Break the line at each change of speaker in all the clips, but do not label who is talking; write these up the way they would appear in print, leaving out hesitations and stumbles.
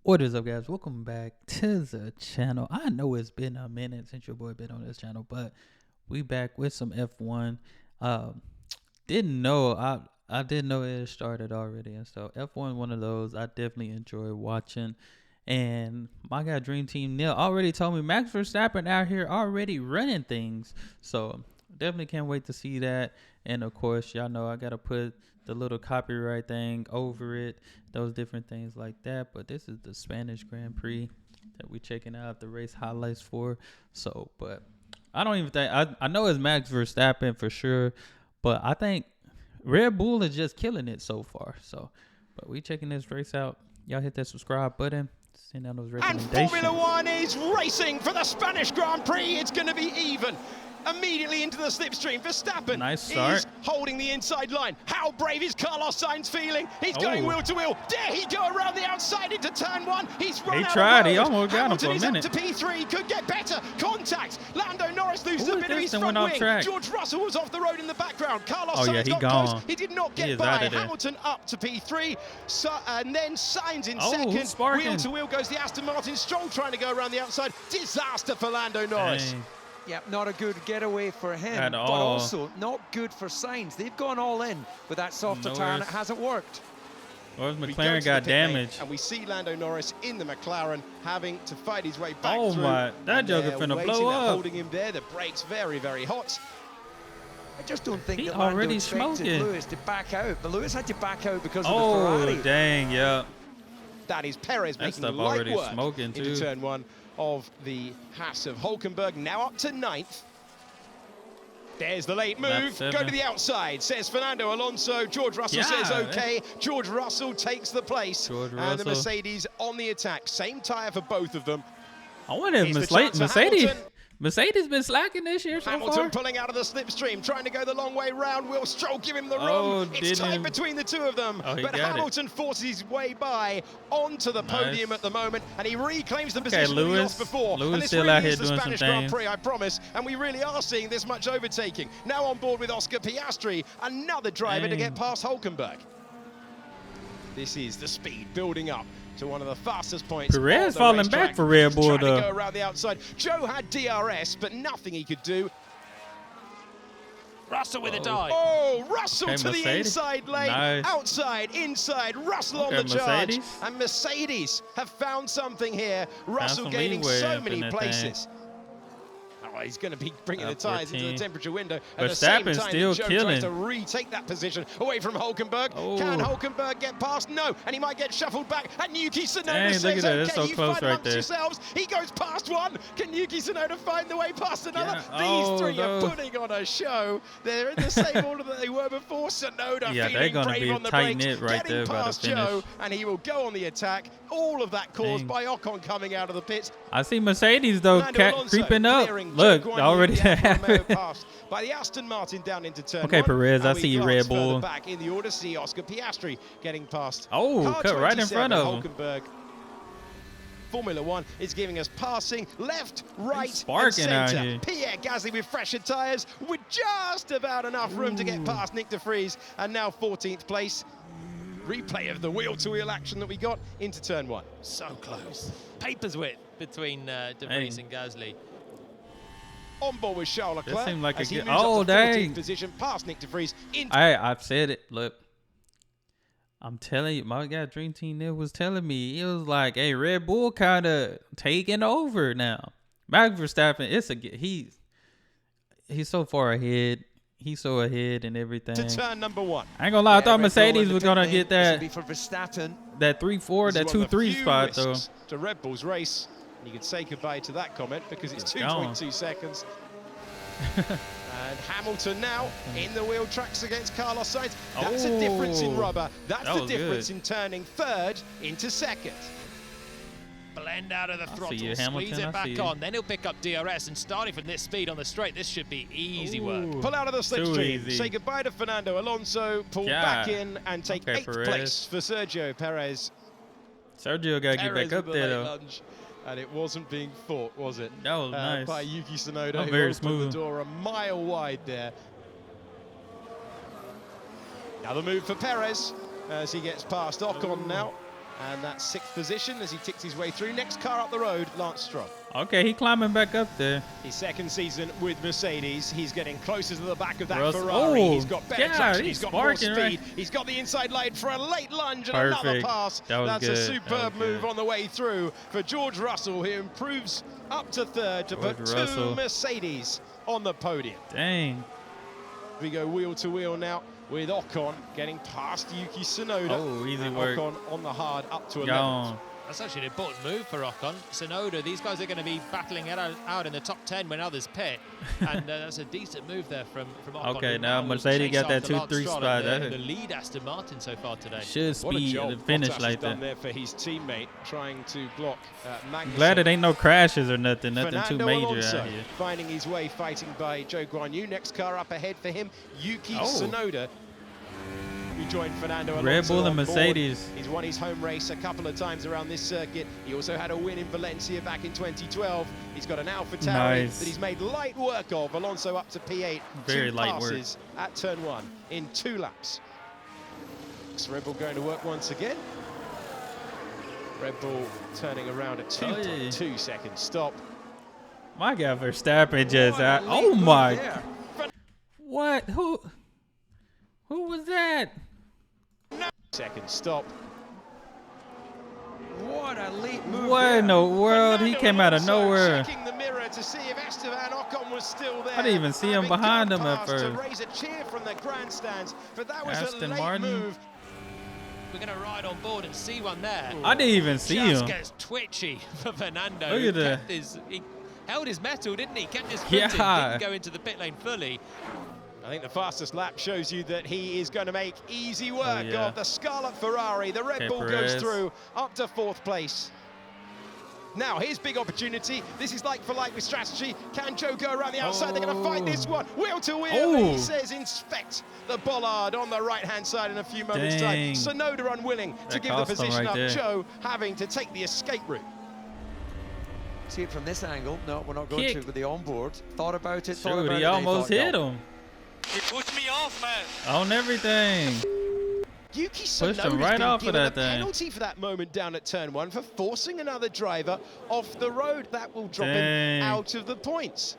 What is up, guys? Welcome back to the channel. I know it's been a minute since your boy been on this channel, but we back with some F1. Didn't know I didn't know it started already, and so F1 one of those I definitely enjoy watching. And my guy Dream Team Neil already told me Max Verstappen out here already running things, so definitely can't wait to see that. And of course, y'all know I gotta put the little copyright thing over it, those different things like that. But this is the Spanish Grand Prix that we checking out the race highlights for. So, but I don't even think I know it's Max Verstappen for sure, but I think Red Bull is just killing it so far. So, but we checking this race out. Y'all hit that subscribe button. Send down those recommendations.
And Formula One is racing for the Spanish Grand Prix. It's going to be even. Immediately into the slipstream. Verstappen
nice start.
is holding the inside line. How brave is Carlos Sainz feeling? He's going wheel to wheel. Dare he go around the outside into turn one? He's run
He
out
tried.
of road.
He almost got
Hamilton
him for a minute.
Is up to P3. Could get better. Contact. Lando Norris loses a bit of his front wing.
Track?
George Russell was off the road in the background. Carlos Sainz
he
got
gone.
close. He did not get by. Hamilton up to P3. And then Sainz in second. Wheel to wheel goes the Aston Martin. Stroll trying to go around the outside. Disaster for Lando Norris.
Dang.
Yeah, not a good getaway for him,
At
but
all.
also not good for Sainz. They've gone all in with that softer tire and it hasn't worked.
Or McLaren got damaged.
And we see Lando Norris in the McLaren having to fight his way back through.
That joker finna blow up.
Holding him there, the brakes very, very hot.
I just don't think
He
that Lando
already
expected
smoking.
Lewis to back out, but Lewis had to back out because of the
Oh,
Ferrari.
dang, yeah.
That is Perez
That
making
stuff
light
already
work
smoking,
into
too.
turn one of the Haas of Hulkenberg, now up to 9th. There's the late move. Go to the outside, says Fernando Alonso. George Russell says okay. George Russell takes the place. And the Mercedes on the attack. Same tyre for both of them.
I wonder if Mercedes been slacking this year so
Hamilton
far.
pulling out of the slipstream, trying to go the long way round. Will Stroll give him the room? It's tight between the two of them. But Hamilton forces his way by onto the podium at the moment, and he reclaims the position that he lost before.
Lewis
and this
still
really
out here
is the
doing
Spanish
some
Grand
things.
Prix, I promise. And we really are seeing this much overtaking. Now on board with Oscar Piastri, another driver to get past Hulkenberg. This is the speed building up to one of the fastest points.
Perez falling back for Red Bull,
though. Trying to go around the outside. Joe had DRS, but nothing he could do.
Russell with a dive.
Oh, Russell to
Mercedes.
the inside lane.
Nice.
Outside, inside. Russell on the charge.
Mercedes.
And Mercedes have found something here. Russell gaining so many places. Oh, he's going to be bringing the tyres into the temperature window. At the same time,
still
Joe
killing.
tries to retake that position away from Hulkenberg. Can Hulkenberg get past? No. And he might get shuffled back. And Yuki Tsunoda says, okay, you fight amongst yourselves. He goes past one. Can Yuki Tsunoda find the way past another? These three are putting on a show. They're in the same order that they were before. Tsunoda feeling brave on the brakes, getting past Joe, and he will go on the attack. All of that caused by Ocon coming out of the pits.
I see Mercedes, though, creeping up. Look, already
passed by the Aston Martin down into turn one.
Perez, I see you, Red Bull.
Back in the order, see Oscar Piastri getting past.
Cut right in front of him.
Hulkenberg. Formula One is giving us passing left, right,
sparking
and
out
centre.
here.
Pierre Gasly with fresher tyres, with just about enough room to get past Nick de Vries, and now 14th place. Replay of the wheel-to-wheel action that we got into turn one.
So close. Papers width between De Vries and Gasly.
On board with Charles Leclerc.
Seemed like
as
a
he
good.
moves up to 14th
Dang!
position past Nick de Vries.
I've said it. Look, I'm telling you, my guy Dream Team Neil was telling me, he was like, "Hey, Red Bull kind of taking over now." Max Verstappen, he's so far ahead. He's so ahead and everything.
To turn number one.
I ain't gonna lie, I thought Mercedes was gonna get that.
For Verstappen.
That 3-4, that 2-3 spot though.
To Red Bull's race. And you can say goodbye to that comment because it's 2.2 seconds. And Hamilton now in the wheel tracks against Carlos Sainz. That's a difference in rubber. That's the difference in turning third into second.
Blend out of the throttle,
you,
squeeze
Hamilton,
it back on, then he'll pick up DRS, and starting from this speed on the straight, this should be easy work.
Pull out of the slipstream, say goodbye to Fernando Alonso, pull back in and take 8th place for Sergio Perez.
Sergio got to get back up there though.
Lunge, and it wasn't being fought, was it?
That was nice.
By Yuki Tsunoda, who
very
opened
smooth.
the door a mile wide there. Now the move for Perez as he gets past Ocon now. And that's 6th position as he ticks his way through. Next car up the road, Lance Stroll.
Okay, he climbing back up there.
His 2nd season with Mercedes. He's getting closer to the back of that
Russell.
Ferrari.
Oh,
he's got better traction. He's got more speed.
Right?
He's got the inside line for a late lunge and
Perfect.
another pass.
That's
a superb move on the way through for George Russell, who improves up to 3rd to put two Mercedes on the podium.
Dang.
We go wheel to wheel now with Ocon getting past Yuki Tsunoda.
Oh, easy work.
Ocon on the hard up to 11th.
Gone.
That's actually an important move for Ocon. Tsunoda, these guys are going to be battling it out in the top 10 when others pit. And that's a decent move there from Ocon.
Okay, now Mercedes got that 2-3 spot.
The lead Aston Martin so far today.
Should speed the finish like that.
Done there for his teammate, trying to block Magnussen.
Glad it ain't no crashes or nothing too
Fernando
major
Alonso
out here.
finding his way, fighting by Zhou Guanyu. Next car up ahead for him, Yuki Tsunoda. He joined Fernando Alonso
Red Bull and
on board.
Mercedes.
He's won his home race a couple of times around this circuit. He also had a win in Valencia back in 2012. He's got an AlphaTauri that he's made light work of. Alonso up to P8.
Very
two
light
passes at turn 1 in 2 laps. Red Bull going to work once again. Red Bull turning around at 2.2 second stop.
My God, Verstappen just out. Oh my. What? Who was that?
Second stop.
What a leap move.
What in the world? He came out of nowhere.
Checking the mirror to see if Esteban Ocon was still there.
I didn't even see him behind him at first.
To raise a cheer from the grandstands, but that was
Aston
a late
Martin.
move.
We're going to ride on board and see one there.
I didn't even see
Just
him.
gets twitchy for Fernando.
Look at that.
He held his metal, didn't he? Kept his foot in, didn't go into the pit lane fully.
I think the fastest lap shows you that he is going to make easy work of the Scarlet Ferrari. The Red Bull goes through up to 4th place. Now, here's big opportunity. This is like for like with strategy. Can Joe go around the outside? They're going to fight this one. Wheel to wheel. And he says inspect the bollard on the right-hand side in a few moments' time. Tsunoda unwilling to give the position up. Joe having to take the escape route.
See it from this angle. No, we're not going to with the onboard. Thought about it. Thought
Dude,
about
he
it,
almost hit him.
He pushed me off, man.
On everything.
Yuki Tsunoda's
right
been
off
given
of that
a
thing.
penalty for that moment down at turn 1 for forcing another driver off the road. That will drop him out of the points.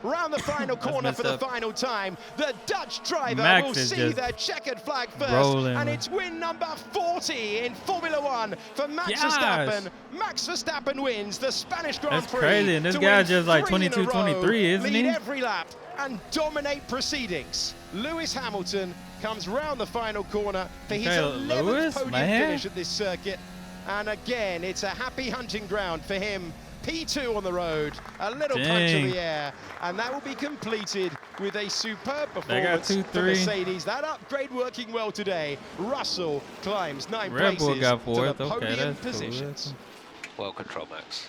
Round the final corner for the final time, the Dutch driver will see the checkered flag first, and it's win number 40 in Formula 1 for Max Verstappen. Max Verstappen wins the Spanish Grand Prix.
That's crazy, and this guy's just like 22, 23, isn't he?
Lead every lap and dominate proceedings. Lewis Hamilton comes round the final corner for his 11th podium finish at this circuit, and again, it's a happy hunting ground for him. P2 on the road, a little punch of the air, and that will be completed with a superb performance for Mercedes. That upgrade working well today. Russell climbs 9
Red Bull
places
got 4th.
to the podium positions.
Well controlled, Max.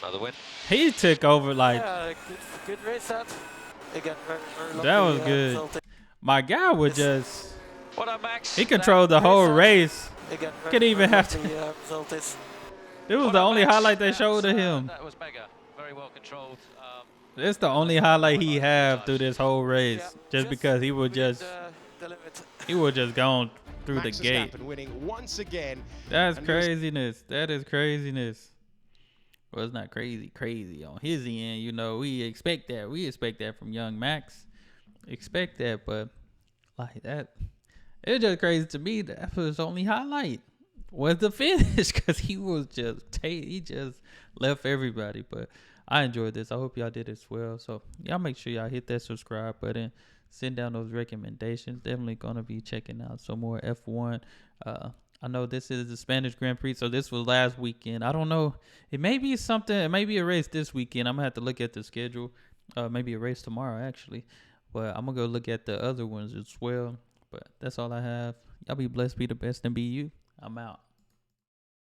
Another win.
He took over like.
Yeah, good race that. Again, very
that was good. My guy would just.
What up, Max?
He controlled the whole race.
Again,
Could even have to.
Result is.
It was the only highlight they showed of him.
That was mega. Very well controlled.
It's the only highlight he have through this whole race, just because he would just gone through the gate.
Winning once again.
That's craziness. That is craziness. Well, it's not crazy on his end. You know, we expect that. We expect that from young Max. Expect that, but like that, it's just crazy to me. That was his only highlight. Was the finish, because he was he just left everybody. But I enjoyed this. I hope y'all did as well. So y'all make sure y'all hit that subscribe button, send down those recommendations. Definitely gonna be checking out some more F1. I know this is the Spanish Grand Prix, so this was last weekend. I don't know, it may be something, it may be a race this weekend. I'm gonna have to look at the schedule. Maybe a race tomorrow actually, but I'm gonna go look at the other ones as well. But that's all I have. Y'all be blessed, be the best, and be you. I'm out.